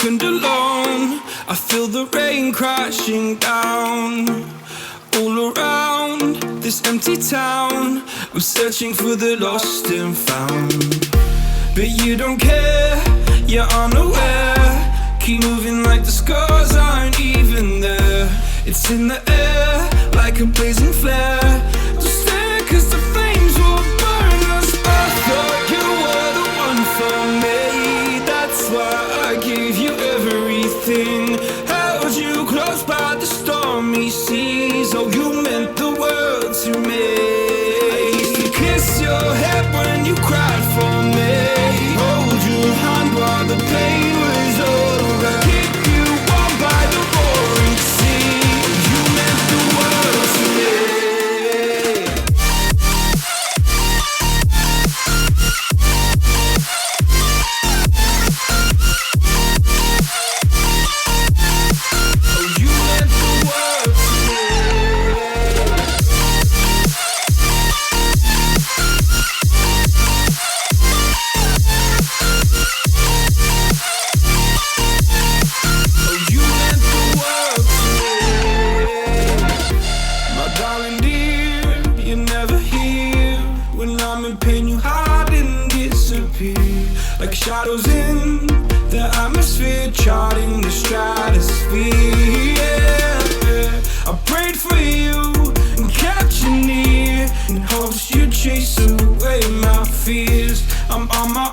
and alone. I feel the rain crashing down all around this empty town. I'm searching for the lost and found, but you don't care, you're unaware. Keep moving like the scars aren't even there. It's in the air like a blazing flare. Don't stare, cause the flames will burn us. I thought you were the one for me, that's why I gave you everything. Held you close by the stormy seas. Oh, you meant the world to me. I used to kiss your head when you cried for me, hold your hand while the pain was over, keep you warm by the roaring sea. You meant the world to me. Oh, you meant the world to me. Oh, you meant the world to me. My darling dear, you're never here. When I'm in pain, you hide and disappear like shadows in the atmosphere, charting the stratosphere. Yeah. I prayed for you and kept you near in hopes you'd chase away my fears. I'm on my